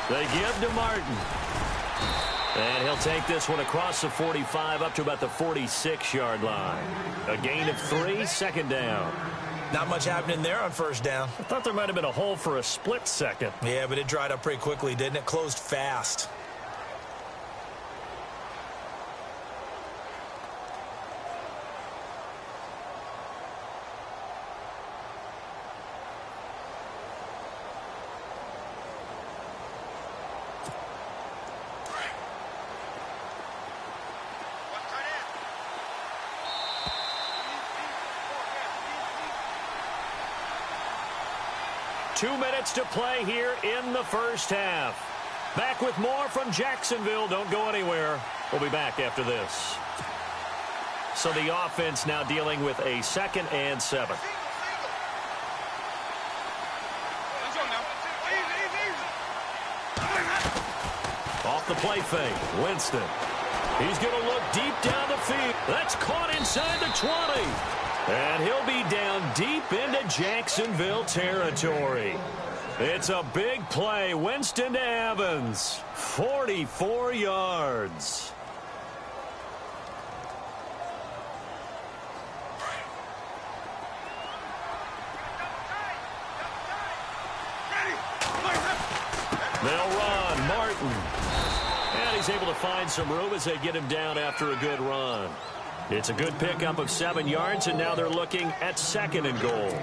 They give to Martin. And he'll take this one across the 45 up to about the 46-yard line. A gain of 3, second down. Not much happening there on first down. I thought there might have been a hole for a split second. Yeah, but it dried up pretty quickly, didn't it? Closed fast. Two minutes to play here in the first half. Back with more from Jacksonville. Don't go anywhere. We'll be back after this. So the offense now dealing with a 2nd and 7. Off the play fake, Winston. He's going to look deep down the field. That's caught inside the 20. And he'll be down deep into Jacksonville territory. It's a big play. Winston to Evans. 44 yards. They'll run. Martin. And he's able to find some room as they get him down after a good run. It's a good pickup of 7 yards, and now they're looking at 2nd and goal.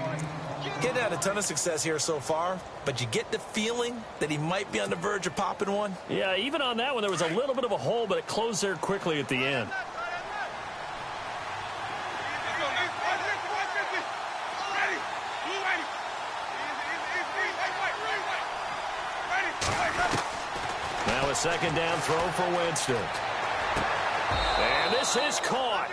Getting had a ton of success here so far, but you get the feeling that he might be on the verge of popping one. Yeah, even on that one, there was a little bit of a hole, but it closed there quickly at the end. Now a 2nd down throw for Winston. And this is caught.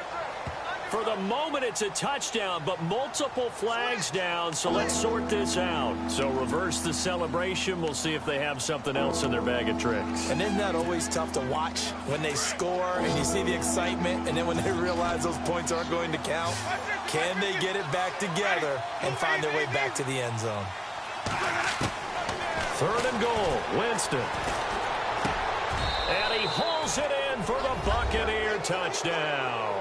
For the moment, it's a touchdown, but multiple flags down, so let's sort this out. So reverse the celebration. We'll see if they have something else in their bag of tricks. And isn't that always tough to watch when they score and you see the excitement, and then when they realize those points aren't going to count? Can they get it back together and find their way back to the end zone? 3rd and goal, Winston. And he hauls it in for the Buccaneer touchdown.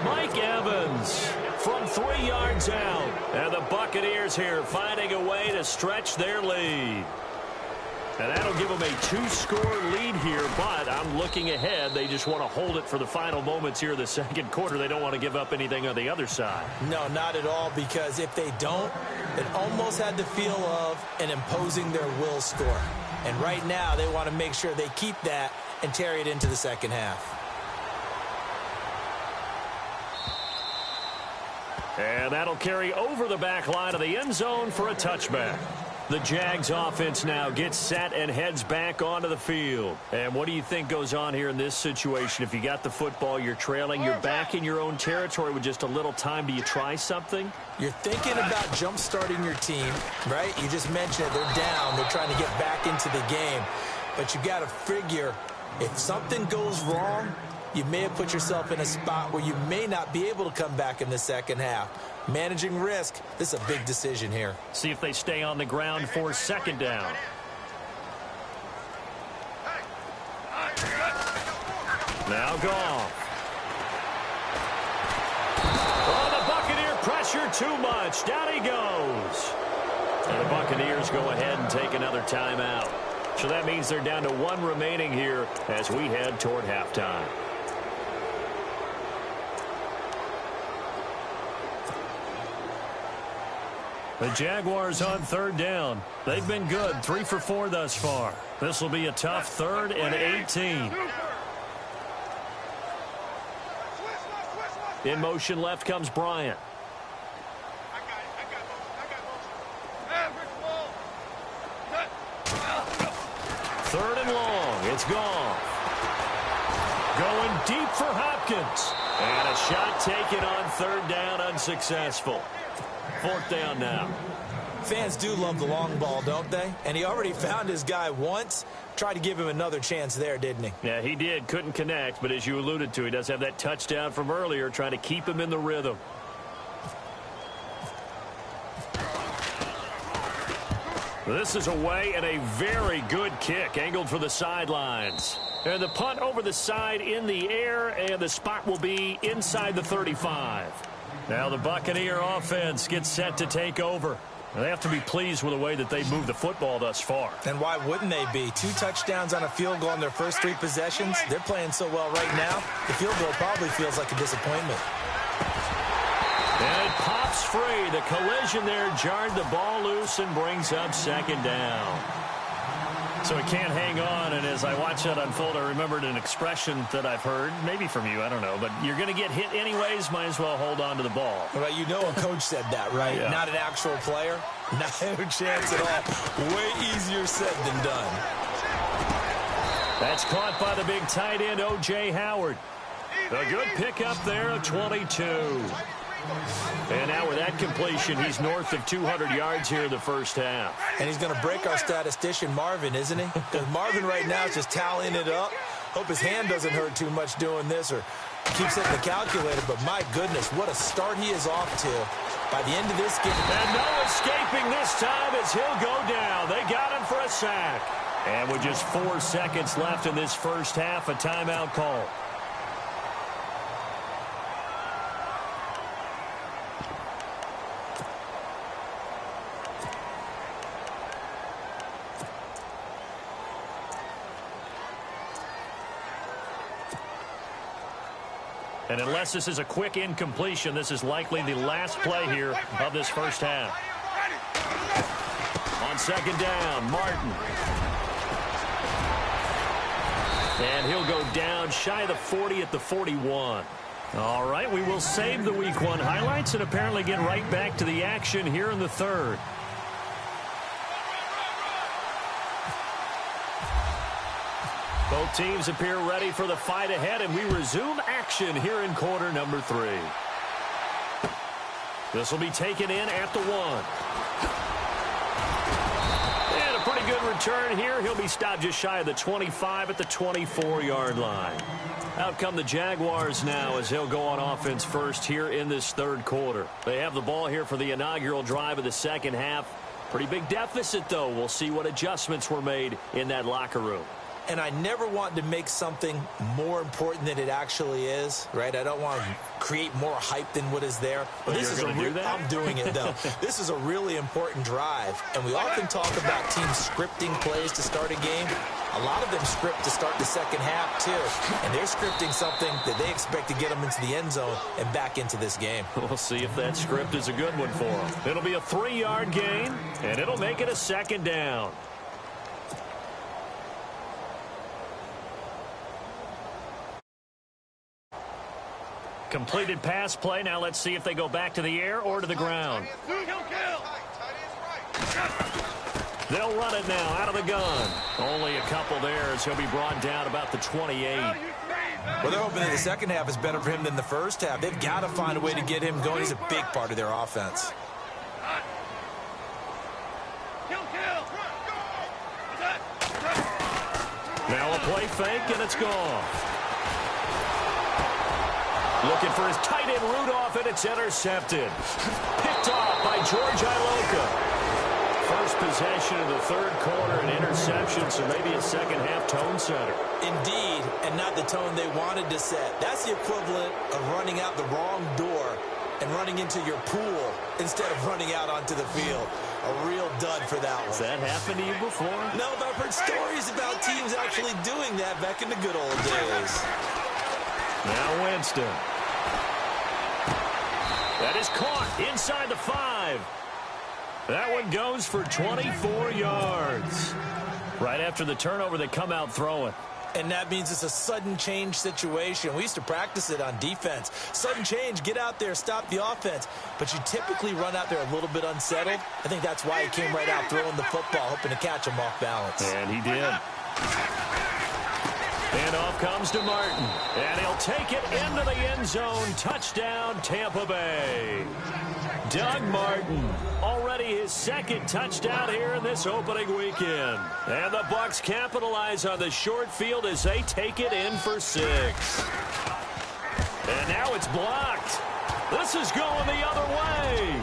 Mike Evans from 3 yards out. And the Buccaneers here finding a way to stretch their lead. And that'll give them a 2-score lead here, but I'm looking ahead. They just want to hold it for the final moments here in the 2nd quarter. They don't want to give up anything on the other side. No, not at all, because if they don't, it almost had the feel of an imposing their will score. And right now, they want to make sure they keep that and carry it into the 2nd half. And that'll carry over the back line of the end zone for a touchback. The Jags offense now gets set and heads back onto the field. And what do you think goes on here in this situation? If you got the football, you're trailing, you're back in your own territory with just a little time. Do you try something? You're thinking about jump-starting your team, right? You just mentioned it. They're down. They're trying to get back into the game. But you got to figure, if something goes wrong, you may have put yourself in a spot where you may not be able to come back in the 2nd half. Managing risk, this is a big decision here. See if they stay on the ground for 2nd down. Now Goff. Oh, the Buccaneer pressure too much. Down he goes. And the Buccaneers go ahead and take another timeout. So that means they're down to 1 remaining here as we head toward halftime. The Jaguars on 3rd down. They've been good, 3 for 4 thus far. This will be a tough 3rd and 18. In motion left comes Bryant. 3rd and long. It's gone. Going deep for Hopkins. And a shot taken on 3rd down, unsuccessful. 4th down now. Fans do love the long ball, don't they? And he already found his guy once. Tried to give him another chance there, didn't he? Yeah, he did. Couldn't connect, but as you alluded to, he does have that touchdown from earlier, trying to keep him in the rhythm. This is away and a very good kick angled for the sidelines. And the punt over the side in the air, and the spot will be inside the 35. Now the Buccaneer offense gets set to take over. They have to be pleased with the way that they moved the football thus far. And why wouldn't they be? 2 touchdowns on a field goal in their first 3 possessions. They're playing so well right now, the field goal probably feels like a disappointment. And it pops free. The collision there jarred the ball loose and brings up second down. So it can't hang on, and as I watch that unfold, I remembered an expression that I've heard, maybe from you, I don't know, but you're going to get hit anyways, might as well hold on to the ball. Well, you know a coach said that, right? Yeah. Not an actual player. No chance at all. Way easier said than done. That's caught by the big tight end, O.J. Howard. A good pickup there of 22. And now with that completion, he's north of 200 yards here in the first half. And he's going to break our statistician, Marvin, isn't he? Because Marvin right now is just tallying it up. Hope his hand doesn't hurt too much doing this or keeps hitting the calculator. But my goodness, what a start he is off to. By the end of this game. And no escaping this time as he'll go down. They got him for a sack. And with just 4 seconds left in this first half, a timeout call. And unless this is a quick incompletion, this is likely the last play here of this first half. On second down, Martin. And he'll go down shy of the 40 at the 41. All right, we will save the Week 1 highlights and apparently get right back to the action here in the third. Both teams appear ready for the fight ahead, and we resume action here in quarter number 3. This will be taken in at the 1. And a pretty good return here. He'll be stopped just shy of the 25 at the 24-yard line. Out come the Jaguars now as they'll go on offense first here in this third quarter. They have the ball here for the inaugural drive of the second half. Pretty big deficit, though. We'll see what adjustments were made in that locker room. And I never want to make something more important than it actually is, right? I don't want to create more hype than what is there. But this is I'm doing it, though. This is a really important drive. And we often talk about teams scripting plays to start a game. A lot of them script to start the second half, too. And they're scripting something that they expect to get them into the end zone and back into this game. We'll see if that script is a good one for them. It'll be a 3-yard gain, and it'll make it a second down. Completed pass play. Now let's see if they go back to the air or to the ground. They'll run it now out of the gun. Only a couple there as he'll be brought down about the 28. Well, they're hoping that the second half is better for him than the first half. They've got to find a way to get him going. He's a big part of their offense. Now a play fake, and it's gone. Looking for his tight end Rudolph, and it's intercepted. Picked off by George Iloka. First possession of the third quarter, an interception, so maybe a second-half tone setter. Indeed, and not the tone they wanted to set. That's the equivalent of running out the wrong door and running into your pool instead of running out onto the field. A real dud for that one. Has that happened to you before? No, but I've heard stories about teams actually doing that back in the good old days. Now Winston. That is caught inside the 5. That one goes for 24 yards. Right after the turnover, they come out throwing. And that means it's a sudden change situation. We used to practice it on defense. Sudden change, get out there, stop the offense. But you typically run out there a little bit unsettled. I think that's why he came right out throwing the football, hoping to catch him off balance. And he did. And off comes to Martin. And he'll take it into the end zone. Touchdown, Tampa Bay. Doug Martin, already his second touchdown here in this opening weekend. And the Bucs capitalize on the short field as they take it in for 6. And now it's blocked. This is going the other way.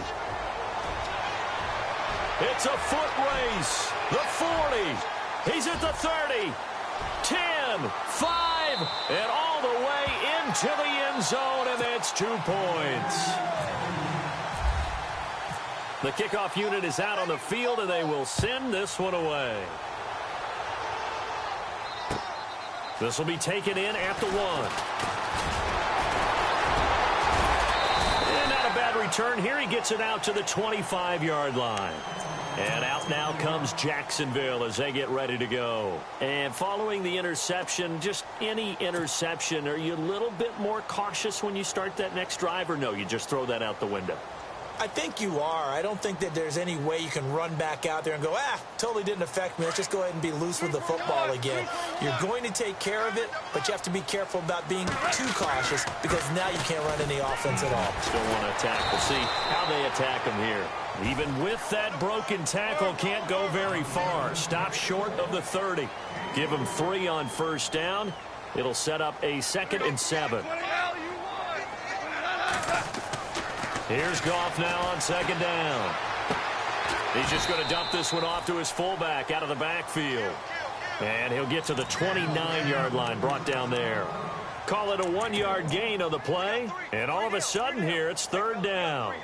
It's a foot race. The 40. He's at the 30. 10, 5, and all the way into the end zone, and that's 2 points. The kickoff unit is out on the field, and they will send this one away. This will be taken in at the 1. And not a bad return here. He gets it out to the 25-yard line. And out now comes Jacksonville as they get ready to go. And following the interception, just any interception, are you a little bit more cautious when you start that next drive, or no, you just throw that out the window? I think you are. I don't think that there's any way you can run back out there and go, totally didn't affect me. Let's just go ahead and be loose with the football again. You're going to take care of it, but you have to be careful about being too cautious because now you can't run any offense at all. Still want to attack. We'll see how they attack them here. Even with that broken tackle, can't go very far. Stop short of the 30. Give them 3 on first down. It'll set up a 2nd and 7. Here's Goff now on 2nd down. He's just going to dump this one off to his fullback out of the backfield. And he'll get to the 29-yard line, brought down there. Call it a 1-yard gain on the play. And all of a sudden here, it's 3rd down.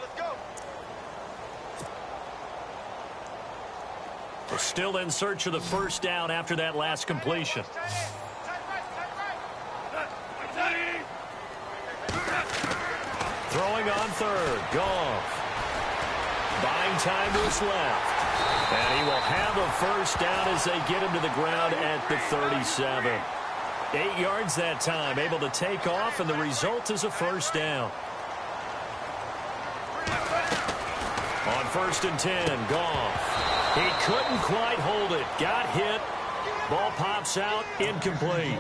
We're still in search of the first down after that last completion. Throwing on 3rd, Goff. Buying time to his left. And he will have a first down as they get him to the ground at the 37. 8 yards that time, able to take off, and the result is a first down. On 1st and 10, Goff. He couldn't quite hold it. Got hit. Ball pops out, incomplete.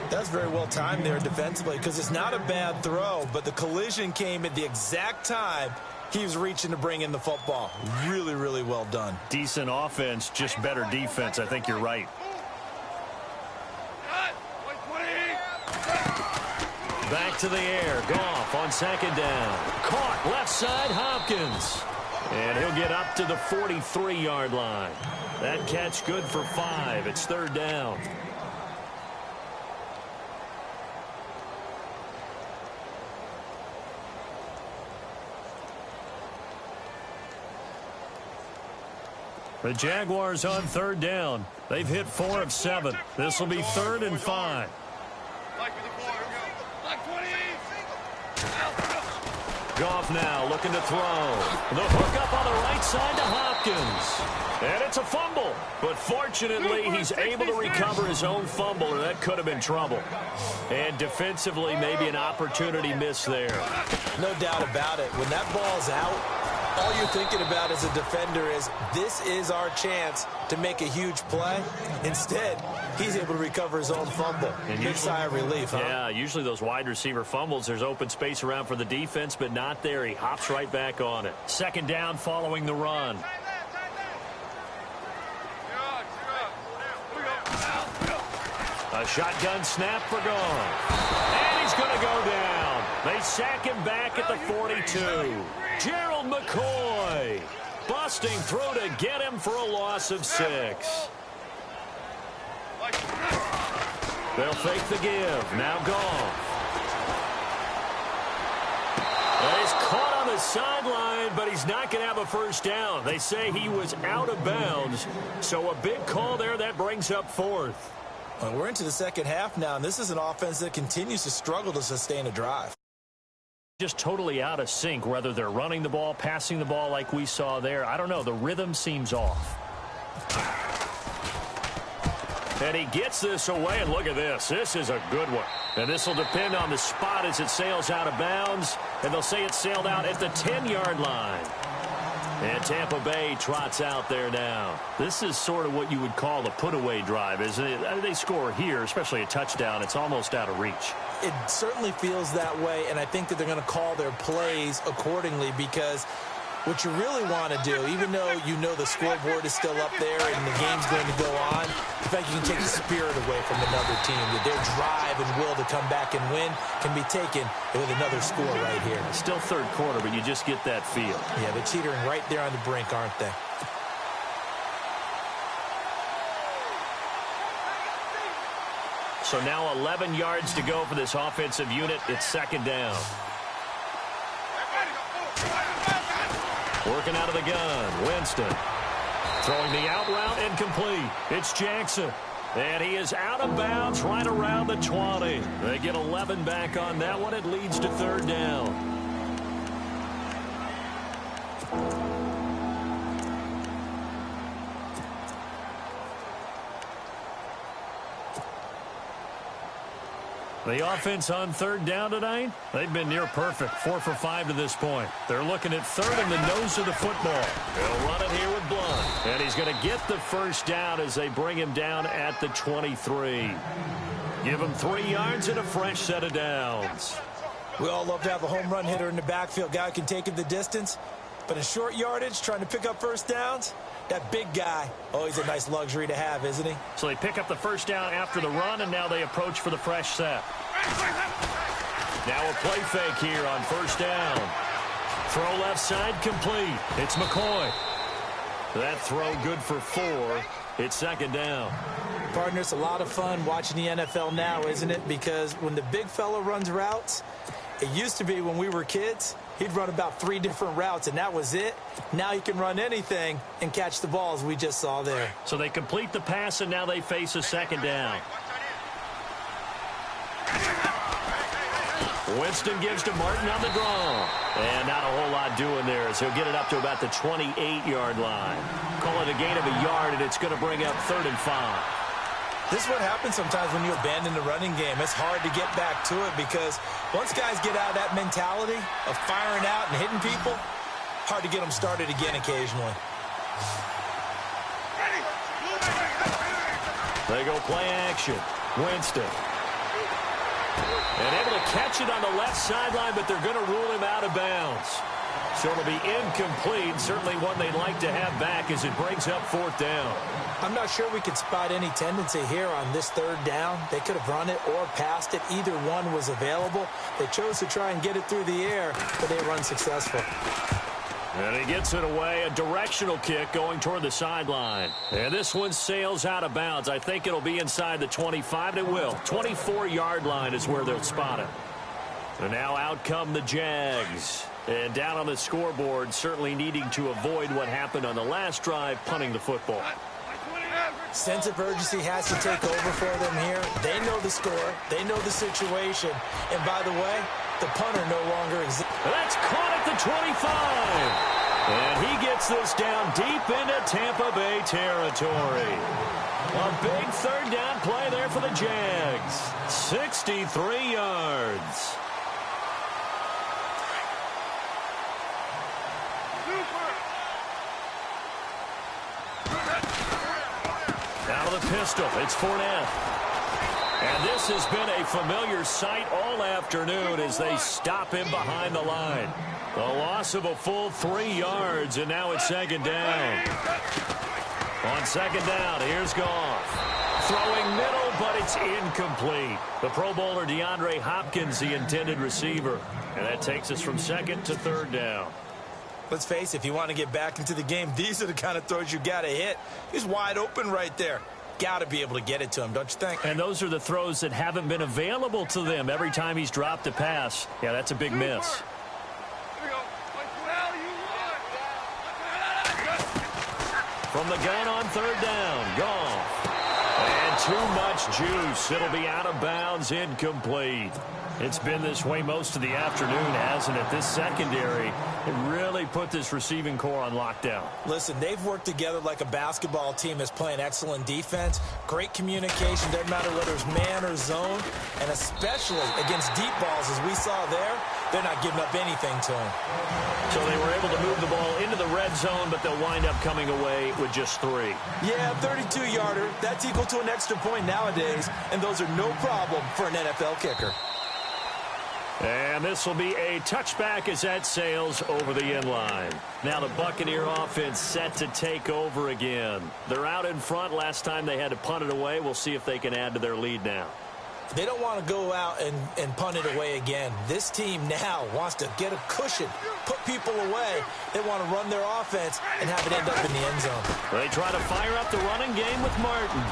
That's very well timed there defensively because it's not a bad throw, but the collision came at the exact time he was reaching to bring in the football. Really, really well done. Decent offense, just better defense. I think you're right. Back to the air. Goff on 2nd down. Caught left side, Hopkins. And he'll get up to the 43-yard line. That catch good for 5. It's 3rd down. The Jaguars on 3rd down. They've hit 4 of 7. This will be 3rd and 5. Goff now looking to throw. The hook up on the right side to Hopkins. And it's a fumble. But fortunately, he's able to recover his own fumble, or that could have been trouble. And defensively, maybe an opportunity missed there. No doubt about it. When that ball's out, all you're thinking about as a defender is, this is our chance to make a huge play. Instead, he's able to recover his own fumble. And big sigh of relief, huh? Yeah, usually those wide receiver fumbles, there's open space around for the defense, but not there. He hops right back on it. 2nd down following the run. A shotgun snap for Goff. And he's going to go down. They sack him back at the 42. Gerald McCoy busting through to get him for a loss of 6. They'll fake the give. Now Goff. He's caught on the sideline, but he's not going to have a first down. They say he was out of bounds. So a big call there. That brings up 4th. Well, we're into the second half now, and this is an offense that continues to struggle to sustain a drive. Just totally out of sync, whether they're running the ball, passing the ball like we saw there. I don't know. The rhythm seems off. And he gets this away, and look at this. This is a good one. And this will depend on the spot as it sails out of bounds. And they'll say it sailed out at the 10-yard line. And Tampa Bay trots out there now. This is sort of what you would call a put-away drive, isn't it? They score here, especially a touchdown. It's almost out of reach. It certainly feels that way, and I think that they're going to call their plays accordingly because What you really want to do, even though you know the scoreboard is still up there and the game's going to go on, in fact, you can take the spirit away from another team. That their drive and will to come back and win can be taken with another score right here. Still third quarter, but you just get that feel. Yeah, they're teetering right there on the brink, aren't they? So now 11 yards to go for this offensive unit. It's second down. Working out of the gun, Winston. Throwing the out route, incomplete. It's Jackson. And he is out of bounds right around the 20. They get 11 back on that one. It leads to third down. The offense on third down tonight, they've been near perfect. 4 for 5 to this point. They're looking at third in the nose of the football. They'll run it here with Blunt. And he's going to get the first down as they bring him down at the 23. Give him 3 yards and a fresh set of downs. We all love to have a home run hitter in the backfield. Guy who can take it the distance. But in short yardage, trying to pick up first downs, that big guy, always a nice luxury to have, isn't he? So they pick up the first down after the run, and now they approach for the fresh set. Now a play fake here on first down. Throw left side complete. It's McCoy. That throw good for 4. It's second down. Partner, it's a lot of fun watching the NFL now, isn't it? Because when the big fella runs routes, it used to be when we were kids, he'd run about 3 different routes, and that was it. Now he can run anything and catch the balls we just saw there. So they complete the pass, and now they face a second down. Winston gives to Martin on the draw. And not a whole lot doing there as he'll get it up to about the 28-yard line. Call it a gain of a yard, and it's going to bring up 3rd and 5. This is what happens sometimes when you abandon the running game. It's hard to get back to it because once guys get out of that mentality of firing out and hitting people, hard to get them started again occasionally. They go play action. Winston. And able to catch it on the left sideline, but they're going to rule him out of bounds. So it'll be incomplete. Certainly one they'd like to have back as it brings up 4th down. I'm not sure we could spot any tendency here on this 3rd down. They could have run it or passed it. Either one was available. They chose to try and get it through the air, but they were unsuccessful. And he gets it away, a directional kick going toward the sideline. And this one sails out of bounds. I think it'll be inside the 25, and it will. 24-yard line is where they'll spot it. And now out come the Jags. And down on the scoreboard, certainly needing to avoid what happened on the last drive, punting the football. Sense of urgency has to take over for them here. They know the score. They know the situation. And by the way, the punter no longer exists. That's caught at the 25. And he gets this down deep into Tampa Bay territory. A big 3rd down play there for the Jags. 63 yards. Out of the pistol, it's Fournette. And this has been a familiar sight all afternoon as they stop him behind the line. The loss of a full 3 yards, and now it's second down. On second down, here's Goff. Throwing middle, but it's incomplete. The Pro Bowler DeAndre Hopkins, the intended receiver. And that takes us from second to 3rd down. Let's face it, if you want to get back into the game, these are the kind of throws you got to hit. He's wide open right there. Got to be able to get it to him, don't you think? And those are the throws that haven't been available to them every time he's dropped a pass. Yeah, that's a big miss. From the gun on 3rd down, Goff. And too much juice. It'll be out of bounds, incomplete. It's been this way most of the afternoon, hasn't it? This secondary, it really put this receiving core on lockdown. Listen, they've worked together like a basketball team that's playing excellent defense. Great communication, doesn't matter whether it's man or zone. And especially against deep balls, as we saw there, they're not giving up anything to them. So they were able to move the ball into the red zone, but they'll wind up coming away with just 3. Yeah, 32-yarder. That's equal to an extra point nowadays, and those are no problem for an NFL kicker. And this will be a touchback as that sails over the end line. Now the Buccaneer offense set to take over again. They're out in front. Last time they had to punt it away. We'll see if they can add to their lead now. They don't want to go out and punt it away again. This team now wants to get a cushion, put people away. They want to run their offense and have it end up in the end zone. They try to fire up the running game with Martin.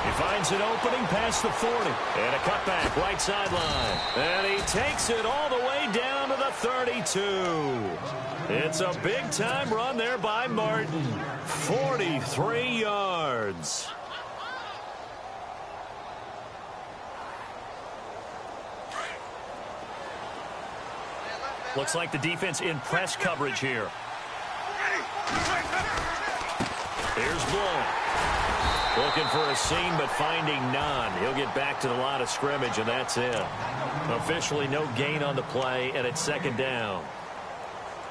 He finds an opening past the 40. And a cutback right sideline. And he takes it all the way down to the 32. It's a big-time run there by Martin. 43 yards. Looks like the defense in press coverage here. Here's Bloom. Looking for a seam, but finding none. He'll get back to the line of scrimmage, and that's it. Officially no gain on the play, and it's second down.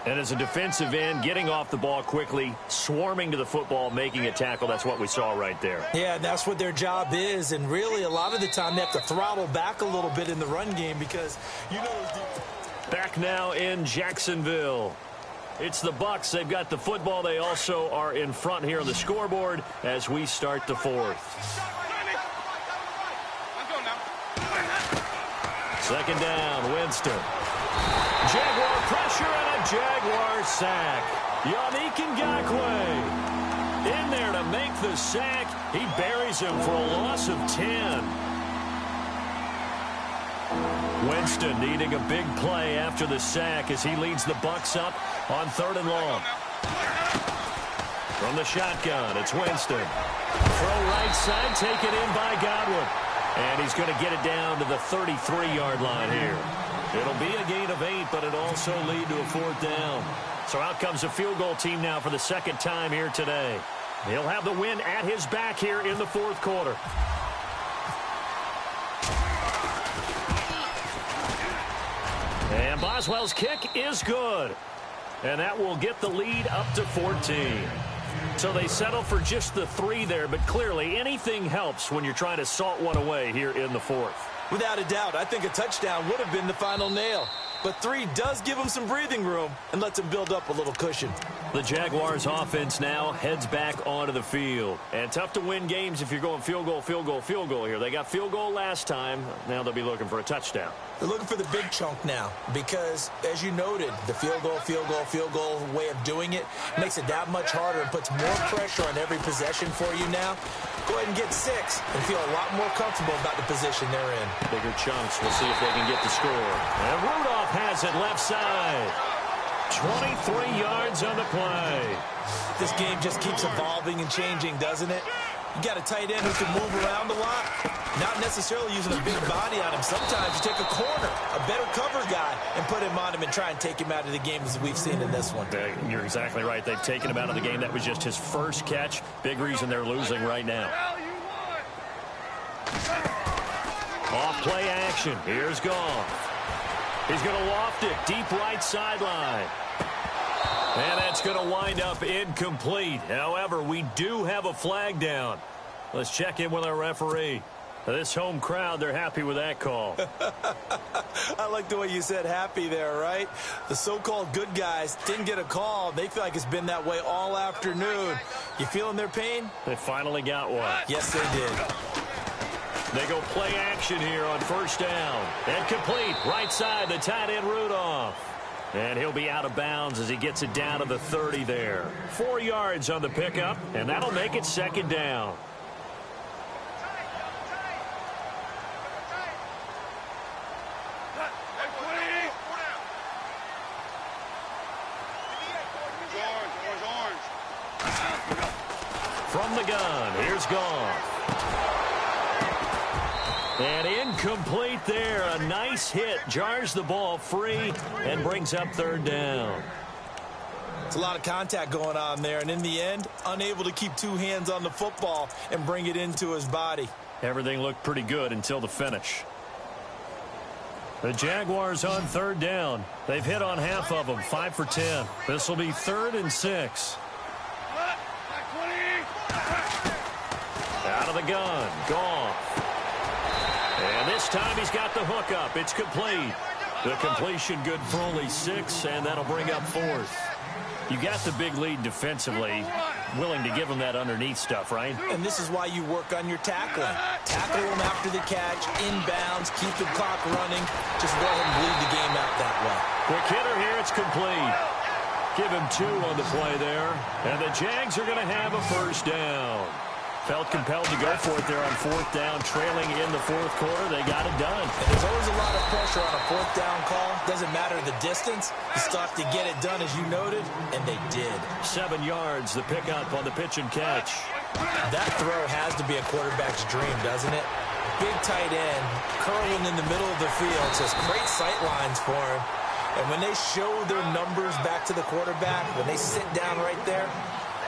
And as a defensive end, getting off the ball quickly, swarming to the football, making a tackle, that's what we saw right there. Yeah, that's what their job is, and really a lot of the time they have to throttle back a little bit in the run game because, you know, back now in Jacksonville. It's the Bucs. They've got the football. They also are in front here on the scoreboard as we start the fourth. Second down, Winston. Jaguar pressure and a Jaguar sack. Yannick Ngakoue in there to make the sack. He buries him for a loss of 10. Winston needing a big play after the sack as he leads the Bucs up on 3rd and long. From the shotgun, it's Winston. Throw right side, taken in by Godwin. And he's going to get it down to the 33-yard line here. It'll be a gain of 8, but it'll also lead to a 4th down. So out comes a field goal team now for the second time here today. He'll have the win at his back here in the 4th quarter. And Boswell's kick is good. And that will get the lead up to 14. So they settle for just the 3 there, but clearly anything helps when you're trying to salt one away here in the 4th. Without a doubt, I think a touchdown would have been the final nail. But 3 does give them some breathing room and lets them build up a little cushion. The Jaguars offense now heads back onto the field. And tough to win games if you're going field goal, field goal, field goal here. They got field goal last time. Now they'll be looking for a touchdown. They're looking for the big chunk now because, as you noted, the field goal way of doing it makes it that much harder and puts more pressure on every possession for you now. Go ahead and get 6 and feel a lot more comfortable about the position they're in. Bigger chunks. We'll see if they can get the score. And Rudolph has it left side. 23 yards on the play. This game just keeps evolving and changing, doesn't it? You got a tight end who can move around a lot, not necessarily using a big body on him. Sometimes you take a corner, a better cover guy, and put him on him and try and take him out of the game as we've seen in this one. You're exactly right. They've taken him out of the game. That was just his first catch. Big reason they're losing right now. Off play action. Here's Goff. He's going to loft it deep right sideline. And that's going to wind up incomplete. However, we do have a flag down. Let's check in with our referee. This home crowd, they're happy with that call. I like the way you said happy there, right? The so-called good guys didn't get a call. They feel like it's been that way all afternoon. You feeling their pain? They finally got one. Yes, they did. They go play action here on first down. And complete. Right side, the tight end Rudolph. And he'll be out of bounds as he gets it down to the 30 there. 4 yards on the pickup, and that'll make it second down. From the gun, here's Goff. And incomplete there. A nice hit. Jars the ball free and brings up third down. It's a lot of contact going on there. And in the end, unable to keep 2 hands on the football and bring it into his body. Everything looked pretty good until the finish. The Jaguars on third down. They've hit on half of them. 5 for 10. This will be 3rd and 6. Out of the gun. Goff. And this time he's got the hook up. It's complete. The completion good for only 6, and that'll bring up 4th. You got the big lead defensively, willing to give them that underneath stuff, right? And this is why you work on your tackling. Tackle them after the catch, inbounds, keep the clock running. Just go ahead and bleed the game out that way. Quick hitter here, it's complete. Give him 2 on the play there. And the Jags are going to have a first down. Felt compelled to go for it there on 4th down, trailing in the 4th quarter. They got it done. And there's always a lot of pressure on a 4th down call. Doesn't matter the distance. You still have to get it done, as you noted, and they did. 7 yards, the pickup on the pitch and catch. That throw has to be a quarterback's dream, doesn't it? Big tight end, curling in the middle of the field. Just great sight lines for him. And when they show their numbers back to the quarterback, when they sit down right there,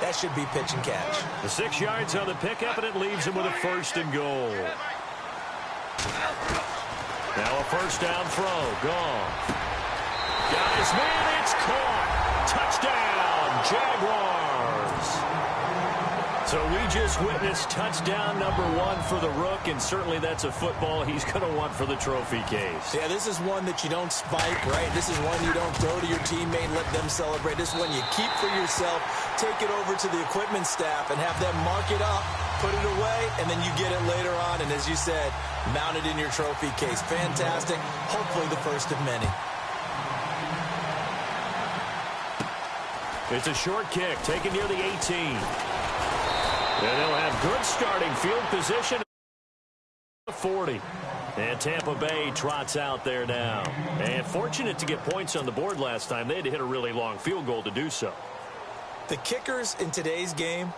that should be pitch and catch. The 6 yards on the pickup, and it leaves him with a 1st and goal. Now a first down throw. Goff. Got his man. It's caught. Touchdown, Jaguars. So we just witnessed touchdown number 1 for the Rook, and certainly that's a football he's going to want for the trophy case. Yeah, this is one that you don't spike, right? This is one you don't throw to your teammate and let them celebrate. This is one you keep for yourself, take it over to the equipment staff, and have them mark it up, put it away, and then you get it later on, and as you said, mount it in your trophy case. Fantastic. Hopefully the first of many. It's a short kick, taken near the 18. And they'll have good starting field position. 40. And Tampa Bay trots out there now. And fortunate to get points on the board last time. They had to hit a really long field goal to do so. The kickers in today's game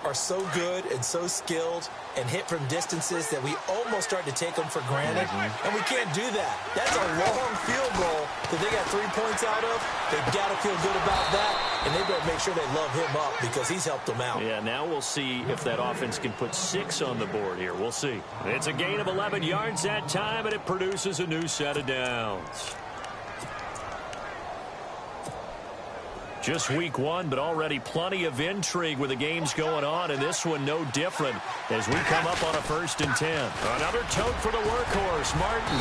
are so good and so skilled and hit from distances that we almost start to take them for granted. And we can't do that. That's a long field goal that they got 3 points out of. They've got to feel good about that, and they better make sure they love him up because he's helped them out. Yeah, now we'll see if that offense can put 6 on the board here. We'll see. It's a gain of 11 yards that time, and it produces a new set of downs. Just week 1, but already plenty of intrigue with the games going on, and this one no different as we come up on a 1st and 10. Another tote for the workhorse, Martin.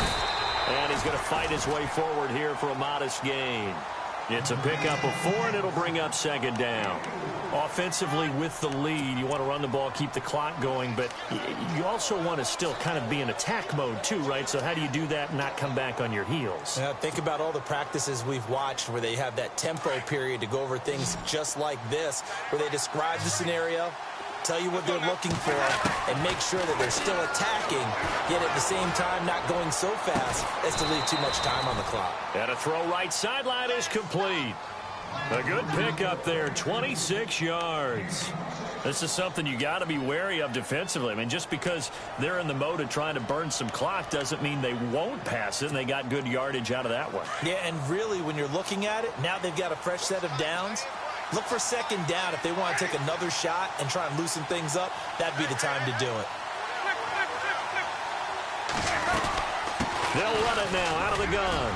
And he's going to fight his way forward here for a modest gain. It's a pickup of 4, and it'll bring up 2nd down. Offensively with the lead, you want to run the ball, keep the clock going, but you also want to still kind of be in attack mode too, right? So how do you do that and not come back on your heels? Now, think about all the practices we've watched where they have that tempo period to go over things just like this, where they describe the scenario, tell you what they're looking for, and make sure that they're still attacking, yet at the same time not going so fast as to leave too much time on the clock. And a throw right sideline is complete. A good pickup there, 26 yards. This is something you got to be wary of defensively. I mean, just because they're in the mode of trying to burn some clock doesn't mean they won't pass it, and they got good yardage out of that one. Yeah, and really, when you're looking at it, now they've got a fresh set of downs. Look for 2nd down. If they want to take another shot and try and loosen things up, that'd be the time to do it. They'll run it now out of the gun.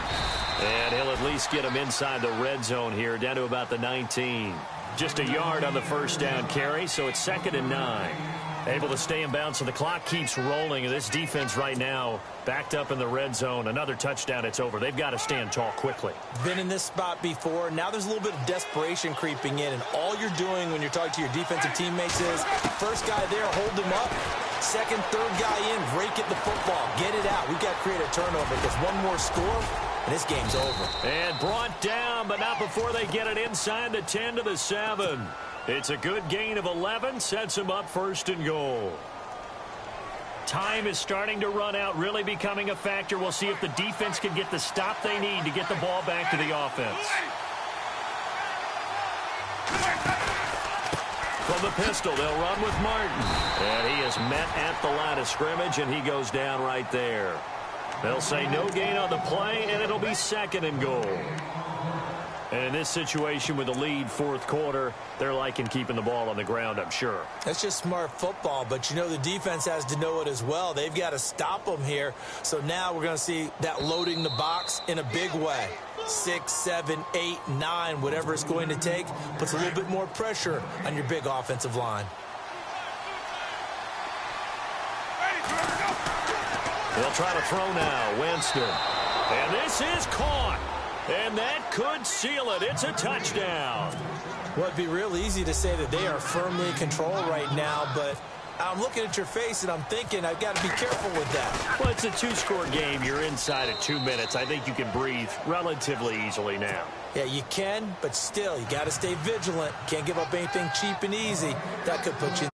And he'll at least get him inside the red zone here, down to about the 19. Just a yard on the 1st down carry, so it's 2nd and 9. Able to stay in bounds, so the clock keeps rolling. And this defense right now backed up in the red zone. Another touchdown, it's over. They've got to stand tall quickly. Been in this spot before. Now there's a little bit of desperation creeping in. And all you're doing when you're talking to your defensive teammates is, first guy there, hold him up. 2nd, 3rd guy in, rake at the football. Get it out. We've got to create a turnover because one more score, and this game's over. And brought down, but not before they get it inside the 10 to the 7. It's a good gain of 11, sets him up 1st and goal. Time is starting to run out, really becoming a factor. We'll see if the defense can get the stop they need to get the ball back to the offense. From the pistol, they'll run with Martin. And he is met at the line of scrimmage, and he goes down right there. They'll say no gain on the play, and it'll be 2nd and goal. And in this situation with the lead 4th quarter, they're liking keeping the ball on the ground, I'm sure. That's just smart football, but you know the defense has to know it as well. They've got to stop them here. So now we're going to see that loading the box in a big way. 6, 7, 8, 9, whatever it's going to take, puts a little bit more pressure on your big offensive line. They'll try to throw now. Winston. And this is caught. And that could seal it. It's a touchdown. Well, it'd be real easy to say that they are firmly in control right now, but I'm looking at your face and I'm thinking I've got to be careful with that. Well, it's a two-score game. You're inside of 2 minutes. I think you can breathe relatively easily now. Yeah, you can, but still, you got to stay vigilant. Can't give up anything cheap and easy. That could put you